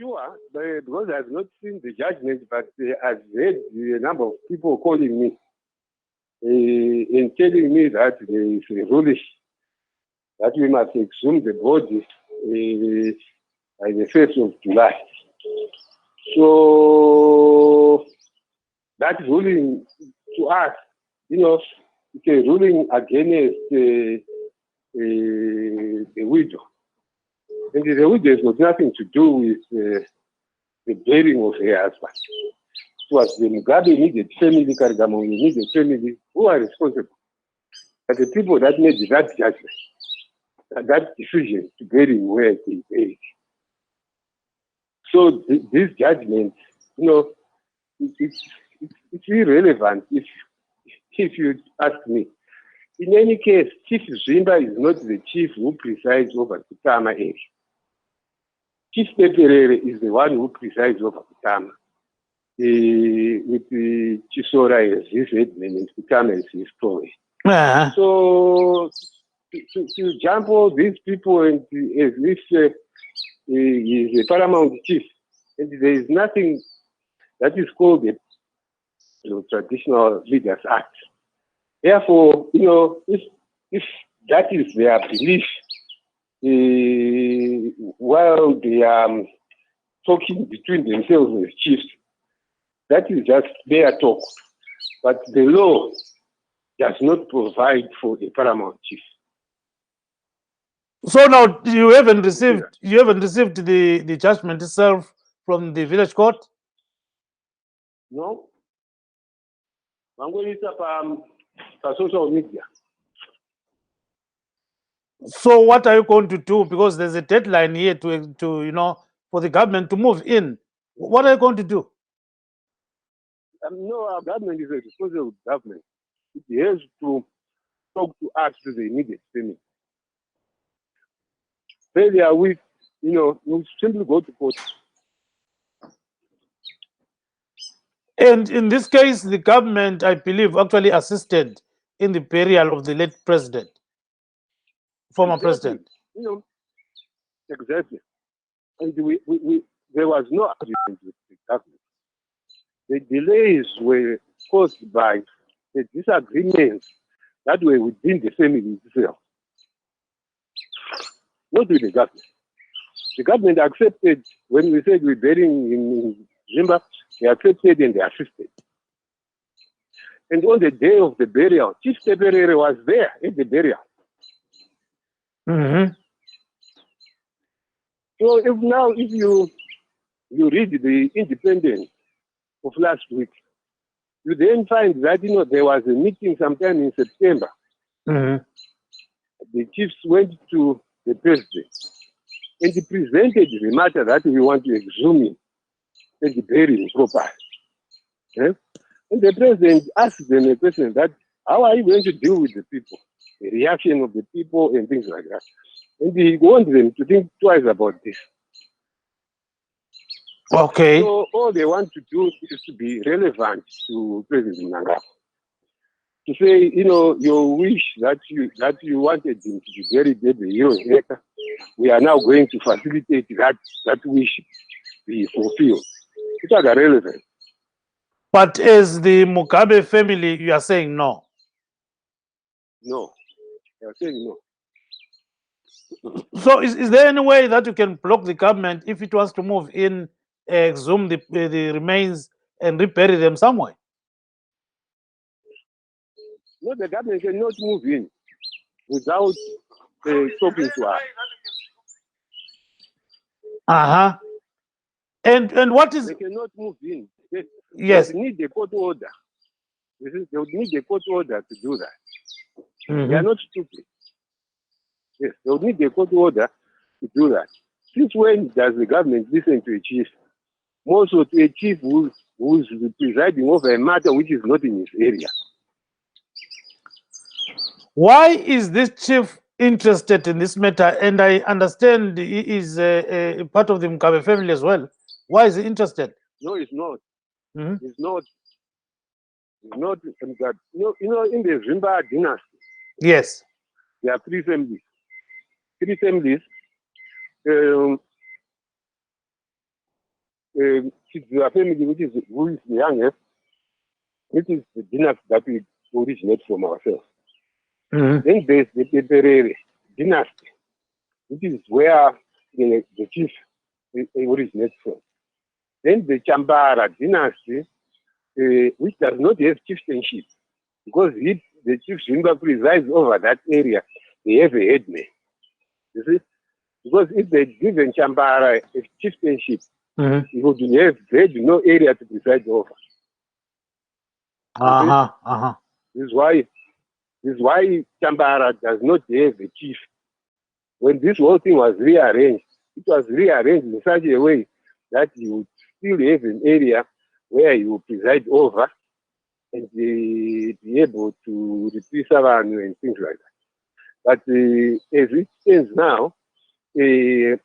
sure, because I've not seen the judgment, but I've heard a number of people calling me and telling me that there is a ruling that we must exhume the body by the 1st of July. So that ruling to us, it's a ruling against the widow. And the widow has got nothing to do with the burying of her husband. It was the Mugabe immediate family, Karigamon immediate family, who are responsible. But the people that made that judgment, that decision to bury where they buried. So this judgment, it's irrelevant if you ask me. In any case, Chief Zvimba is not the chief who presides over Kutama area. Chief Rebury is the one who presides over Kutama, with the Chisora as his headman and Kutama as his story. So to jump all these people and as if he is a paramount chief, and there is nothing that is called a traditional leaders act. Therefore, if that is their belief, while they are talking between themselves as chiefs, that is just their talk. But the law does not provide for a paramount chief. So now you haven't received the judgment itself from the village court? No. I'm going to up social media. So what are you going to do? Because there's a deadline here to for the government to move in. What are you going to do? No, our government is a responsible government. It has to talk to us, to the immediate family. Failure with, we simply go to court. And in this case, the government, I believe, actually assisted in the burial of the late president, former president. Exactly. And there was no agreement with the government. The delays were caused by the disagreements that were within the family itself, not with the government. The government accepted when we said we're burying in Zvimba, they accepted and they assisted. And on the day of the burial, Chief Rebury was there at the burial. So if you read the Independence of last week, you then find that there was a meeting sometime in September. The chiefs went to the president and he presented the matter that we want to exhume him and bury him properly. And the president asked them a question that, how are you going to deal with the people, the reaction of the people and things like that? And he wanted them to think twice about this. Okay. So all they want to do is to be relevant to President Mugabe. To say, your wish that you wanted him to be buried at the Heroes Acre, we are now going to facilitate that wish be fulfilled. It was irrelevant. But as the Mugabe family, you are saying no? No. They are saying no. So is there any way that you can block the government if it wants to move in, exhume the remains and rebury them somewhere? No, the government cannot move in without talking to us. And what is... They cannot move in. Yes. They need a court order. They would need a court order to do that. They are not stupid. Yes, they would need a court order to do that. Since when does the government listen to a chief? More so to a chief who's presiding over a matter which is not in his area. Why is this chief interested in this matter? And I understand he is a part of the Mugabe family as well. Why is he interested? No, it's not. It's not. It's not. In the Zvimba dynasty. Yes. There are three families. Chidziwa family, who is the youngest, which is the dynasty that we originate from ourselves. Then there's the Rebury dynasty, which is where the chief originates from. Then the Chambara dynasty, which does not have chieftainship, because the chief Zvimba presides over that area, they have a headman. You see? Because if they'd given Chambara a chieftainship, he would have had no area to preside over. This is why Chambara does not have a chief. When this whole thing was rearranged, it was rearranged in such a way that you would still have an area where you would preside over and be able to replace Savanu and things like that. But as it stands now, the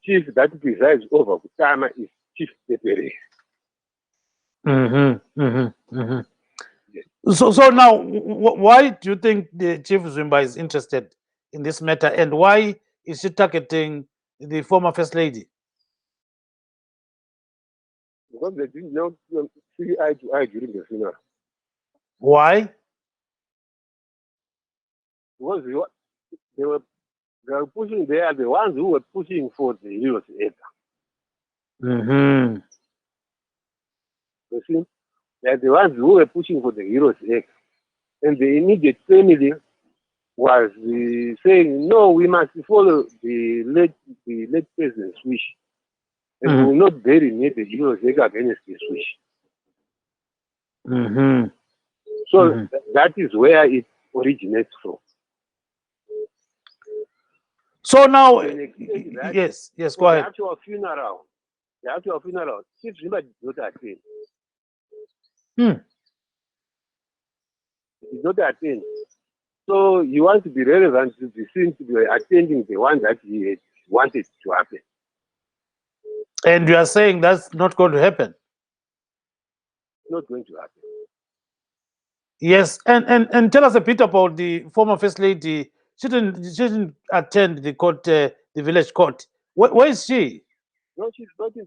chief that presides over Kutama is Chief Rebury. So now, why do you think the Chief Zvimba is interested in this matter, and why is she targeting the former First Lady? Because they did not see eye to eye during the funeral. Why? Because they were pushing, they are the ones who were pushing for the hero's egg. You see? They are the ones who were pushing for the hero's egg. And the immediate family was saying, no, we must follow the late president's wish. And we will not bury near the hero's egg against his wish. So that is where it originates from. So now, yes, go ahead. The actual funeral, Chief Zvimba did not attend. He did not attend. So you want to be relevant to be seen to be attending the one that he had wanted to happen. And you are saying that's not going to happen? It's not going to happen. Yes, and tell us a bit about the former First Lady. She didn't attend the court, the village court. Where is she? No, she's not in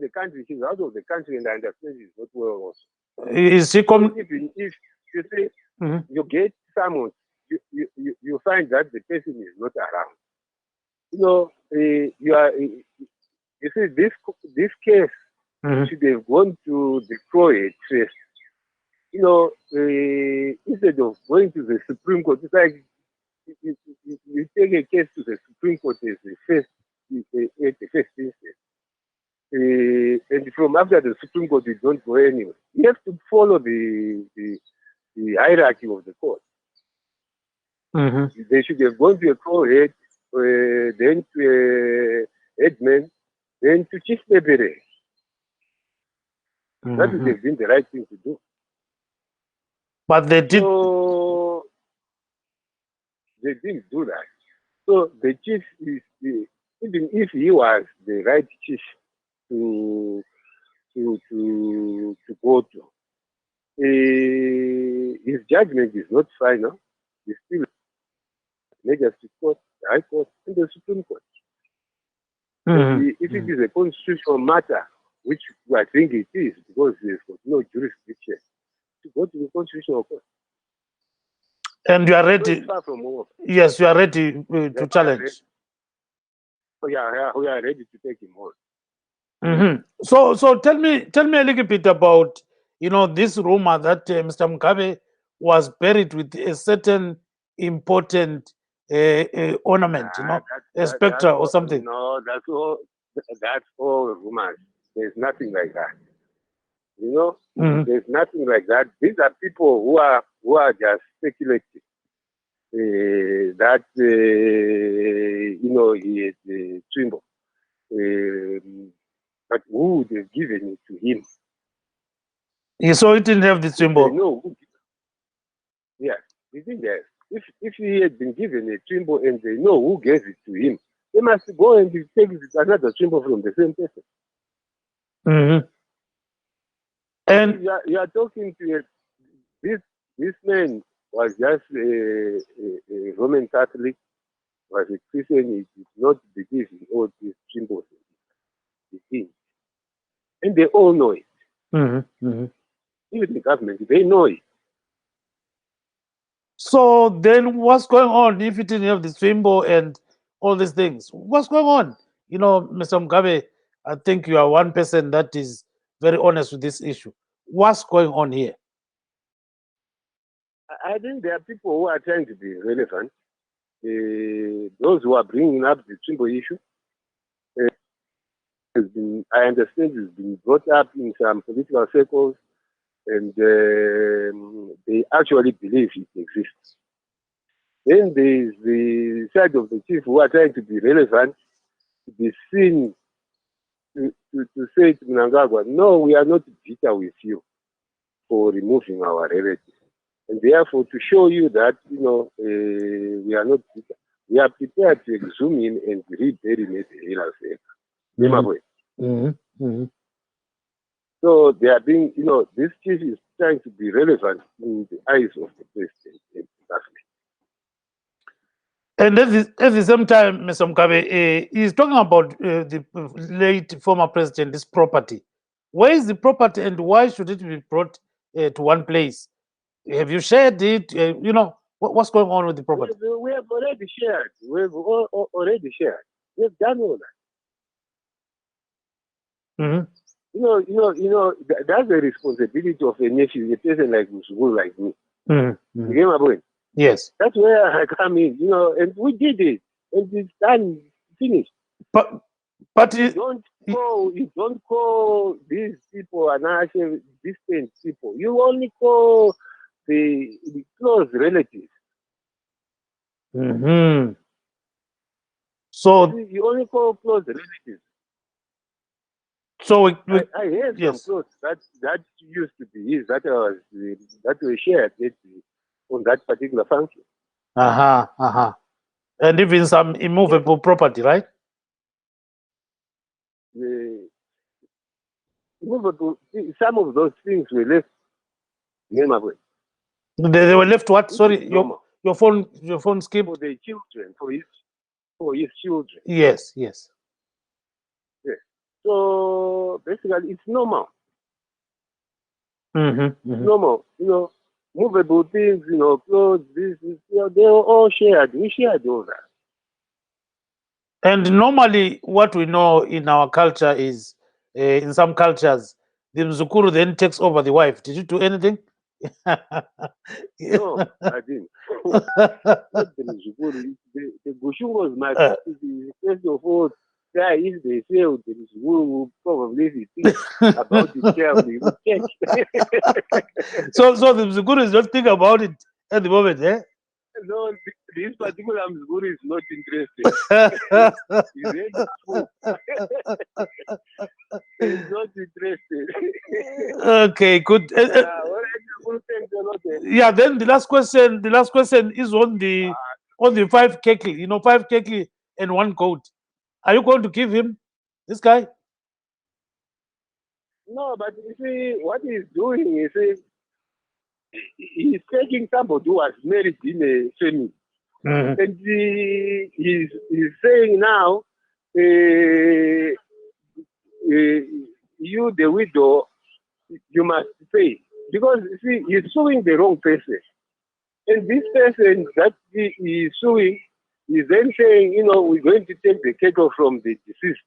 the country. She's out of the country, and I understand she's not well also. Is she coming? Even if you say you get someone, you find that the person is not around. You know, you see, this case should have gone to the Croat first. You know, instead of going to the Supreme Court, it's like you take a case to the Supreme Court as the first instance. And from after the Supreme Court, you don't go anywhere. You have to follow the hierarchy of the court. They should have gone to a co-head, then to a headman, then to Chief Rebury. That would have been the right thing to do. But they did. So they didn't do that. So the chief is, even if he was the right chief to go to, his judgment is not final. It's still Majesty Court, the High Court, and the Supreme Court. If it is a constitutional matter, which I think it is, because there's no jurisdiction, to go to the constitutional court. And you are ready? Yes, you are ready to challenge. Yeah, we are ready to take him on. So tell me a little bit about, you know, this rumor that Mr. Mugabe was buried with a certain important ornament, you know, a spectre or something. No, that's all rumors. There's nothing like that. You know, there's nothing like that. These are people who are just speculating that you know, he is a symbol. But who would have given it to him? So he didn't have the symbol. No. Yeah, he didn't have. If he had been given a symbol and they know who gave it to him, they must go and take another symbol from the same person. And you are talking to this man was just a Roman Catholic, was a Christian. He did not believe in all these symbols. He didn't. And they all know it. Mm-hmm. Even the government, they know it. So then what's going on if you didn't have the Zvimba and all these things? What's going on? You know, Mr. Mugabe, I think you are one person that is very honest with this issue. What's going on here? I think there are people who are trying to be relevant. Those who are bringing up the Zvimba issue, I understand it's been brought up in some political circles, and they actually believe it exists. Then there's the side of the chief who are trying to be relevant, to be seen, to say to Mnangagwa, no, we are not bitter with you for removing our relatives. And therefore, to show you that, you know, we are not bitter. We are prepared to exhume him and rebury him. So they are being, you know, this chief is trying to be relevant in the eyes of the president. And at the same time, Mr. Mugabe, he's talking about the late former president, this property. Where is the property and why should it be brought to one place? Have you shared it? You know, what's going on with the property? We have already shared. We've already shared. We've done all that. Mm-hmm. You know, that's the responsibility of a nephew, a person like Musugu, like me. Mm-hmm. You get my point? Yes. That's where I come in, you know, and we did it. And it's done, finished. But you don't call these people an distant people. You only call the close relatives. Mm-hmm. So you only call close relatives. So I heard some clothes that used to be his, that were shared on that particular function. And even some immovable property, right? Some of those things were left. They were left what? Sorry, your phone skipped. For the children, for his children. Yes. So basically, it's normal. Mm-hmm. Normal, you know, movable things, you know, clothes, this, they're all shared. We shared all that. And normally, what we know in our culture is, in some cultures, the mzukuru then takes over the wife. Did you do anything? No, I didn't. Not the mzukuru. The Gushungos might first of all, if they fail, the mzukuru will probably think about the child. They will check. So the mzukuru is not thinking about it at the moment, eh? No, this particular mzukuru is not interested. He's ready He's not interested. Okay, good. Yeah, then the last question is on the 5 kekli, you know, 5 kekli and 1 goat. Are you going to give him this guy? No, but you see, what he's doing is he's taking somebody who was married in a family. Mm-hmm. And he's saying now, you, the widow, you must pay. Because, you see, he's suing the wrong person. And this person that he is suing is then saying, you know, we're going to take the cattle from the deceased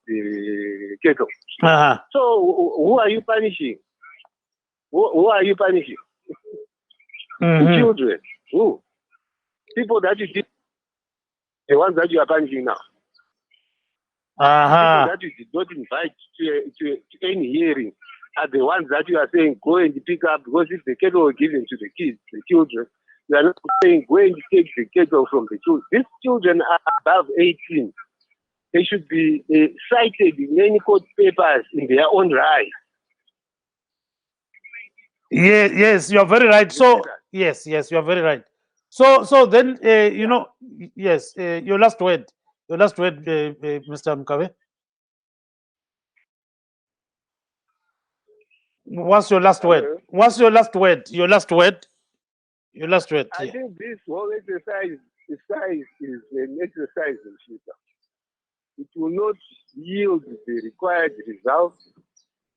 cattle. So who are you punishing? Who are you punishing? Mm-hmm. The children. Who? People that you did, the ones that you are punishing now. People that you did not invite to any hearing are the ones that you are saying go and pick up, because if the cattle were given to the kids, the children, you are not saying go and take the cattle from the children. These children are above 18. They should be cited in any court papers in their own right. Yes, you are very right. So yes, you are very right. So then, you know, yes, your last word, Mr. Mugabe. What's your last word? What's your last word? Your last word. I think this whole exercise is an exercise in future. It will not yield the required results.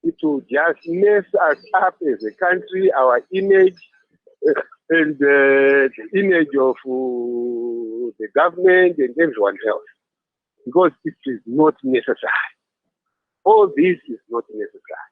it will just mess us up as a country, our image, and the image of the government and everyone else, because it is not necessary. All this is not necessary.